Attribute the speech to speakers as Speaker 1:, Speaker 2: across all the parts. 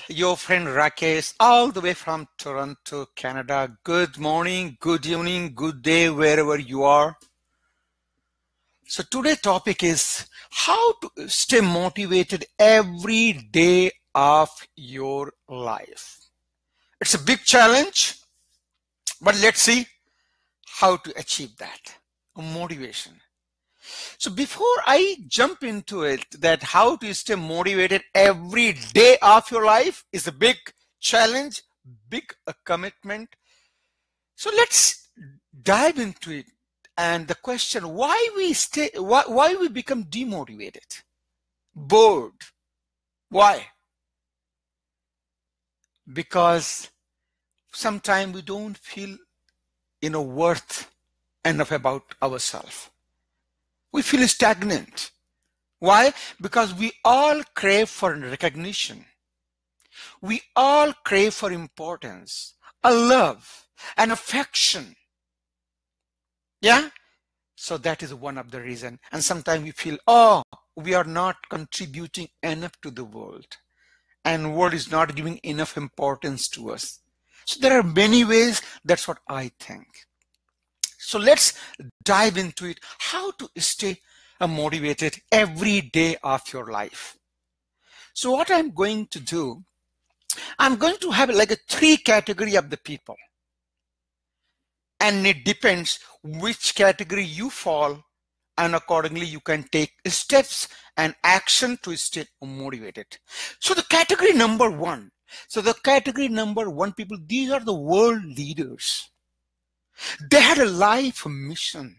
Speaker 1: your friend Rakesh, all the way from Toronto, Canada. Good morning, good evening, good day, wherever you are. So today's topic is how to stay motivated every day of your life. It's a big challenge, but let's see how to achieve that. Motivation. So before I jump into it, that how to stay motivated every day of your life is a big challenge, big commitment. So let's dive into it. And the question, why we become demotivated, bored? Why? Because sometimes we don't feel worth enough about ourselves. We feel stagnant. Why? Because we all crave for recognition. We all crave for importance, a love, an affection. Yeah? So that is one of the reasons. And sometimes we feel, we are not contributing enough to the world. And world is not giving enough importance to us. So there are many ways. That's what I think. So let's dive into it. How to stay motivated every day of your life. So what I'm going to do, I'm going to have like a 3 category of the people. And it depends which category you fall, and accordingly you can take steps and action to stay motivated. So the category number 1. So the category number 1 people, these are the world leaders. They had a life mission,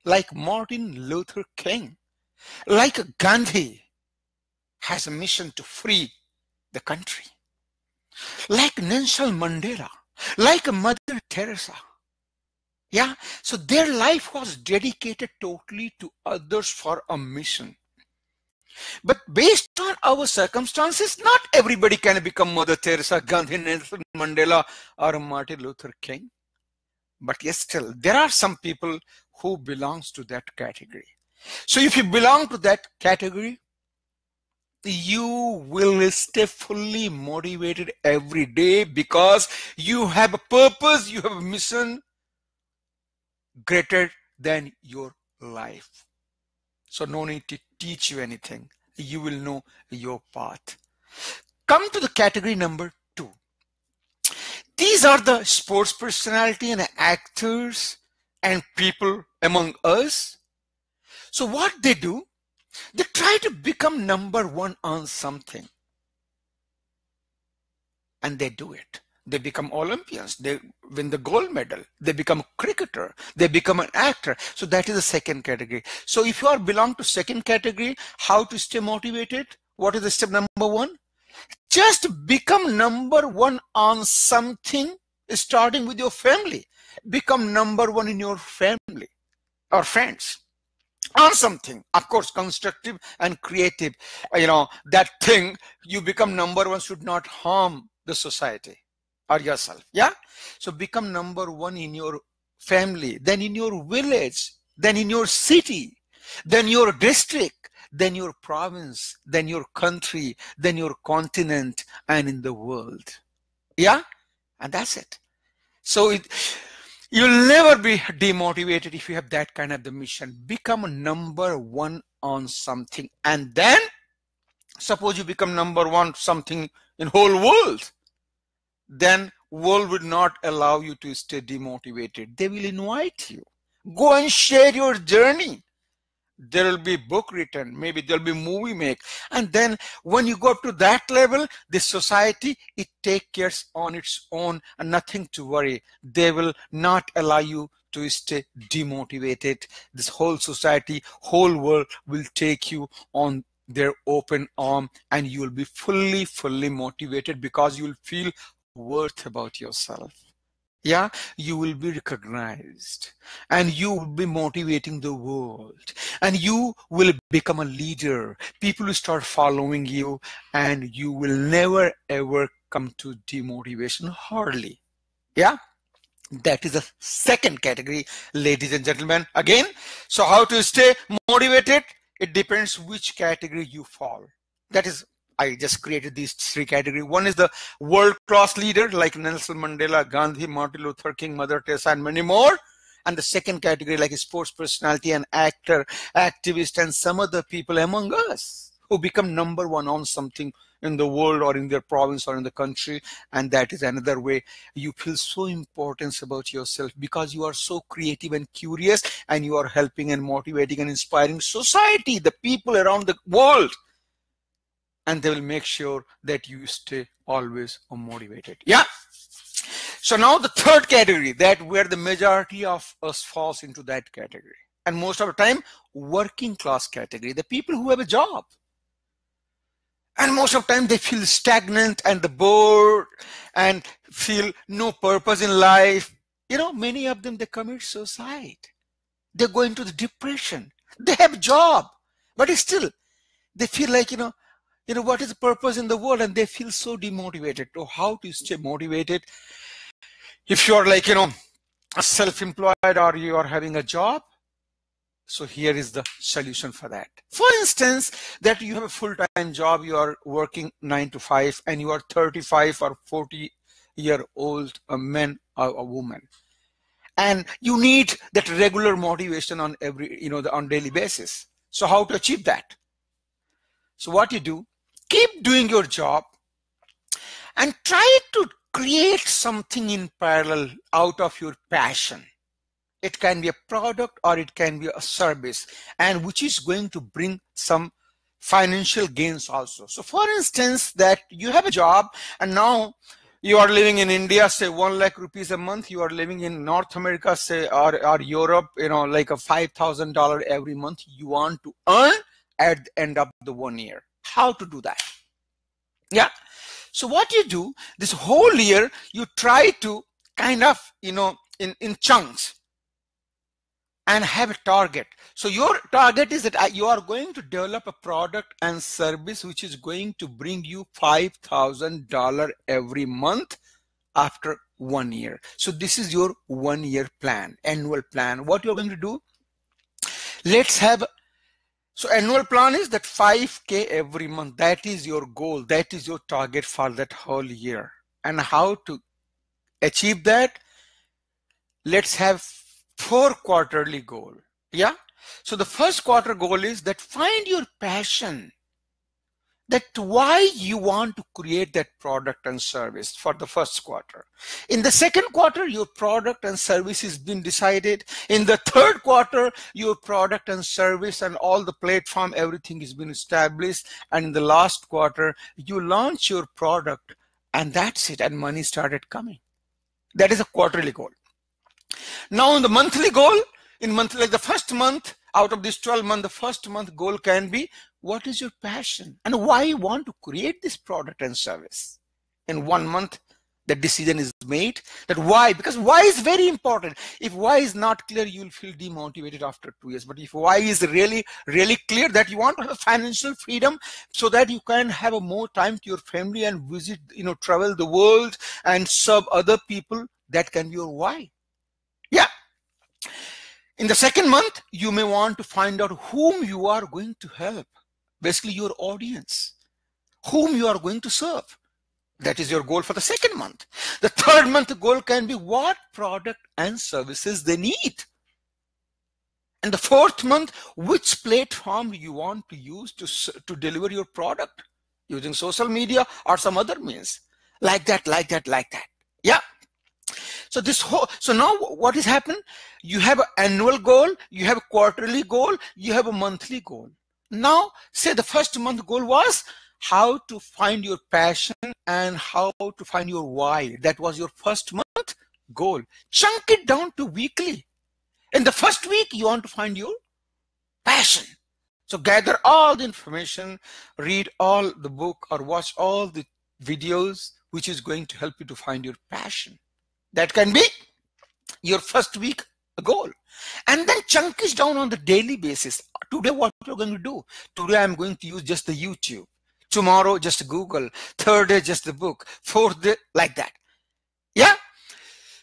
Speaker 1: like Martin Luther King, like Gandhi has a mission to free the country, like Nelson Mandela, like Mother Teresa. Yeah, so their life was dedicated totally to others for a mission. But based on our circumstances, not everybody can become Mother Teresa, Gandhi, Nelson Mandela, or Martin Luther King. But yes, still, there are some people who belongs to that category. So if you belong to that category, you will stay fully motivated every day because you have a purpose, you have a mission greater than your life. So no need to teach you anything. You will know your path. Come to the category number 2. These are the sports personality and actors and people among us. So what they do, they try to become number 1 on something. And they do it. They become Olympians. They win the gold medal. They become a cricketer. They become an actor. So that is the second category. So if you belong to second category, how to stay motivated? What is the step number 1? Just become number 1 on something, starting with your family. Become number 1 in your family or friends on something. Of course, constructive and creative. That thing you become number 1 should not harm the society or yourself. Yeah. So become number 1 in your family, then in your village, then in your city, then your district, then your province, then your country, then your continent, and in the world. Yeah. And that's it. So you'll never be demotivated if you have that kind of the mission. Become number 1 on something. And then suppose you become number 1 something in whole world. Then world will not allow you to stay demotivated. They will invite you. Go and share your journey. There will be book written, maybe there'll be movie made. And then when you go up to that level, the society, it takes care on its own and nothing to worry. They will not allow you to stay demotivated. This whole society, whole world will take you on their open arm and you will be fully motivated because you will feel worth about yourself. Yeah, you will be recognized and you will be motivating the world and you will become a leader. People will start following you and you will never ever come to demotivation, hardly. Yeah, that is the second category, ladies and gentlemen. Again, so how to stay motivated? It depends which category you fall. That is I just created these three categories. One is the world-class leader like Nelson Mandela, Gandhi, Martin Luther King, Mother Teresa, and many more. And the second category like a sports personality, an actor, activist, and some other people among us who become number one on something in the world or in their province or in the country. And that is another way you feel so important about yourself, because you are so creative and curious, and you are helping and motivating and inspiring society, the people around the world, and they will make sure that you stay always motivated. Yeah. So now the third category, that where the majority of us falls into that category, and most of the time working class category, the people who have a job. And most of the time they feel stagnant and bored and feel no purpose in life. You know, many of them, they commit suicide. They go into the depression. They have a job, but still they feel like, you know, what is the purpose in the world? And they feel so demotivated. So how to stay motivated? If you're like, you know, self-employed or you are having a job, so here is the solution for that. For instance, that you have a full-time job, you are working 9 to 5, and you are 35 or 40-year-old man or a woman, and you need that regular motivation on every, you know, on daily basis. So how to achieve that? So what you do, keep doing your job and try to create something in parallel out of your passion. It can be a product or it can be a service, and which is going to bring some financial gains also. So for instance, that you have a job and now you are living in India, say 1 lakh rupees a month. You are living in North America, say, or Europe, you know, like a $5,000 every month you want to earn at the end of the 1 year. How to do that? Yeah. So what you do, this whole year, you try to kind of, you know, in chunks, and have a target. So your target is that you are going to develop a product and service which is going to bring you $5,000 every month after 1 year. So this is your 1 year plan, annual plan. What you're going to do, let's have, so annual plan is that 5K every month. That is your goal. That is your target for that whole year. And how to achieve that? Let's have 4 quarterly goal. Yeah. So the first quarter goal is that find your passion, that why you want to create that product and service for the first quarter. In the second quarter, your product and service has been decided. In the third quarter, your product and service and all the platform, everything has been established. And in the last quarter, you launch your product, and that's it. And money started coming. That is a quarterly goal. Now in the monthly goal, in monthly, like the first month out of this 12 month, the first month goal can be, what is your passion and why you want to create this product and service? In 1 month, the decision is made. That why, because why is very important. If why is not clear, you'll feel demotivated after 2 years. But if why is really clear, that you want to have financial freedom so that you can have a more time to your family and visit, you know, travel the world and serve other people, that can be your why. Yeah. In the second month, you may want to find out whom you are going to help. Basically your audience, whom you are going to serve. That is your goal for the second month. The third month goal can be what product and services they need. And the fourth month, which platform you want to use to deliver your product, using social media or some other means. Like that. Yeah. So so now what is happening? You have an annual goal, you have a quarterly goal, you have a monthly goal. Now, say the first month goal was how to find your passion and how to find your why. That was your first month goal. Chunk it down to weekly. In the first week, you want to find your passion. So gather all the information, read all the book or watch all the videos, which is going to help you to find your passion. That can be your first week goal. And then chunk it down on the daily basis. Today, what you're going to do? Today, I'm going to use just the YouTube. Tomorrow, just Google. Third day, just the book. Fourth day, like that. Yeah.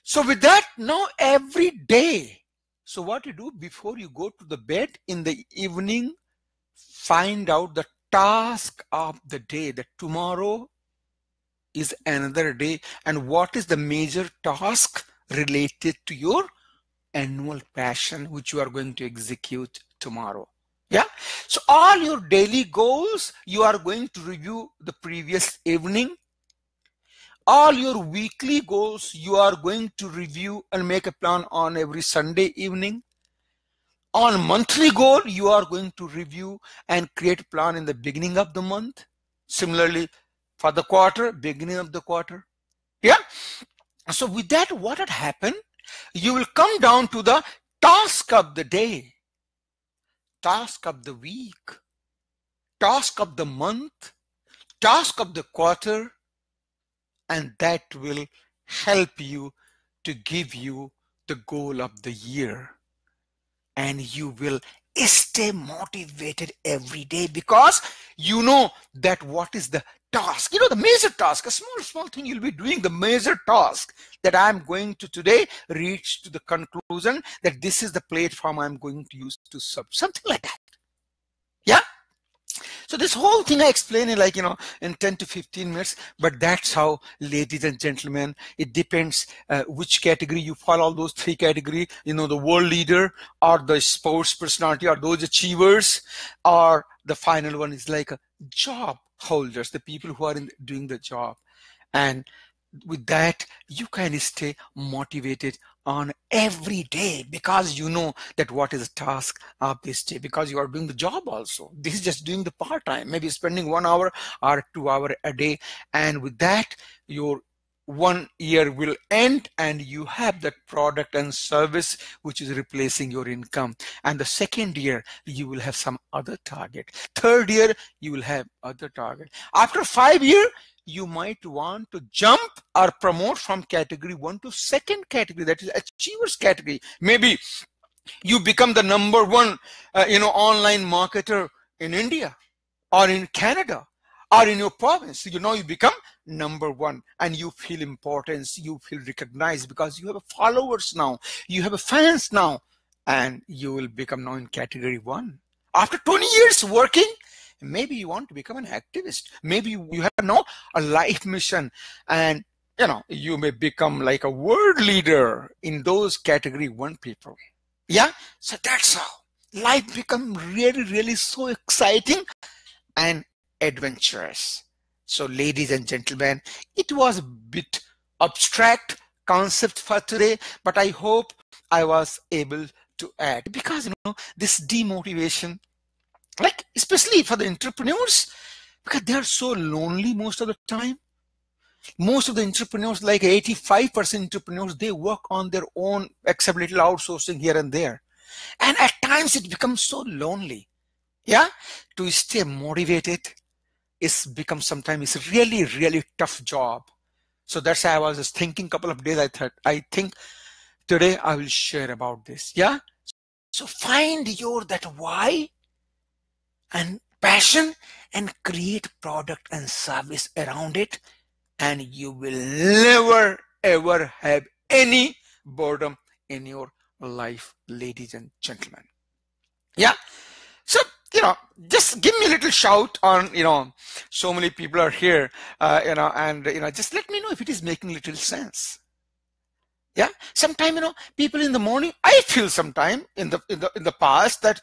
Speaker 1: So with that, now every day. So what you do before you go to the bed in the evening, find out the task of the day, that tomorrow is another day, and what is the major task related to your annual passion which you are going to execute tomorrow. Yeah, so all your daily goals you are going to review the previous evening. All your weekly goals you are going to review and make a plan on every Sunday evening. On monthly goal you are going to review and create a plan in the beginning of the month. Similarly for the quarter, beginning of the quarter. Yeah, so with that, what had happened, you will come down to the task of the day, task of the week, task of the month, task of the quarter, and that will help you to give you the goal of the year. And you will stay motivated every day because you know that what is the task, you know, the major task, a small thing you'll be doing, the major task that I'm going to today reach to the conclusion that this is the platform I'm going to use to something like that. Yeah. So this whole thing I explain in like, in 10 to 15 minutes, but that's how, ladies and gentlemen, it depends which category you follow, all those three categories, the world leader or the sports personality or those achievers, or the final one is like a job holders, the people who are doing the job. And with that, you can stay motivated on every day because you know that what is the task of this day, because you are doing the job also. This is just doing the part-time, maybe spending 1 hour or 2 hours a day. And with that, your 1 year will end and you have that product and service which is replacing your income. And the second year, you will have some other target. Third year, you will have other target. After 5 years, you might want to jump or promote from category 1 to second category, that is achievers category. Maybe you become the number 1 online marketer in India or in Canada or in your province. You become number 1 and you feel importance, you feel recognized because you have followers now, you have fans now, and you will become now in category 1. After 20 years working, maybe you want to become an activist. Maybe you have now a life mission and you may become like a world leader in those category 1 people. Yeah, so that's how life become really so exciting and adventurous. So ladies and gentlemen, it was a bit abstract concept for today, but I hope I was able to add, because this demotivation, like especially for the entrepreneurs, because they are so lonely most of the time. Most of the entrepreneurs, like 85% entrepreneurs, they work on their own, except little outsourcing here and there. And at times it becomes so lonely. Yeah, to stay motivated, it's become sometimes it's really tough job. So that's why I was just thinking a couple of days, I think today I will share about this. Yeah, so find that why and passion and create product and service around it, and you will never ever have any boredom in your life, ladies and gentlemen. Yeah, so just give me a little shout on, so many people are here, and just let me know if it is making little sense. Yeah, sometime people in the morning, I feel sometime in the past that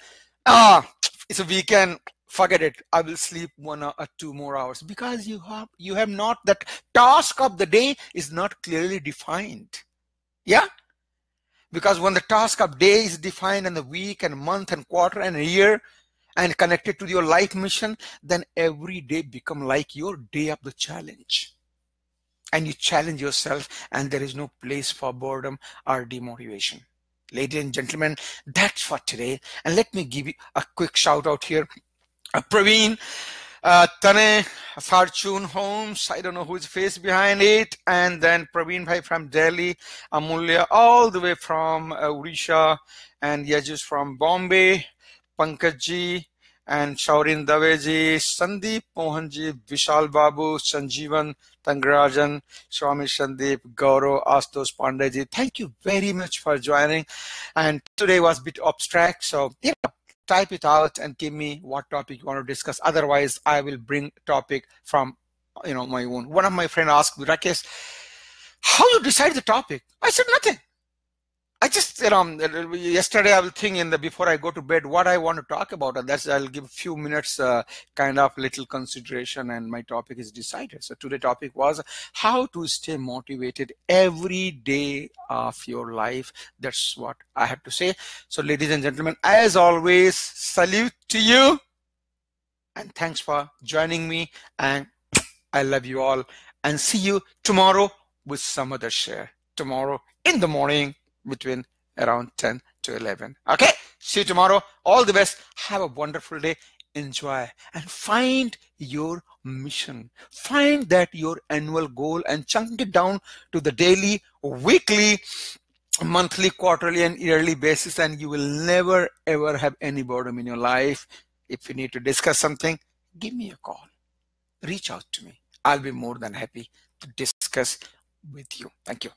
Speaker 1: it's a weekend, forget it, I will sleep 1 or 2 more hours, because you have not, that task of the day is not clearly defined. Yeah, because when the task of day is defined, and the week and month and quarter and year and connected to your life mission, then every day become like your day of the challenge, and you challenge yourself, and there is no place for boredom or demotivation. Ladies and gentlemen, that's for today. And let me give you a quick shout out here. Praveen, Tane, Fortune Homes, I don't know who's face behind it, and then Praveen Bhai from Delhi, Amulya all the way from Odisha, and Yajus from Bombay, Pankaj ji, and Shaurin Daveji, Sandeep Mohanji, Vishal Babu, Sanjeevan Tangarajan, Swami Sandeep, Gaurav, Astos Pandey ji. Thank you very much for joining. And today was a bit abstract, so type it out and give me what topic you want to discuss. Otherwise, I will bring topic from my own. One of my friend asked me, Rakesh, how you decide the topic? I said nothing. I just, yesterday I will think before I go to bed what I want to talk about, and I'll give a few minutes, kind of little consideration, and my topic is decided. So today topic was how to stay motivated every day of your life. That's what I have to say. So ladies and gentlemen, as always, salute to you, and thanks for joining me, and I love you all, and see you tomorrow with some other share. Tomorrow in the morning between around 10 to 11. Okay, see you tomorrow. All the best. Have a wonderful day. Enjoy and find your mission. Find that your annual goal and chunk it down to the daily, weekly, monthly, quarterly, and yearly basis, and you will never ever have any boredom in your life. If you need to discuss something, give me a call. Reach out to me. I'll be more than happy to discuss with you. Thank you.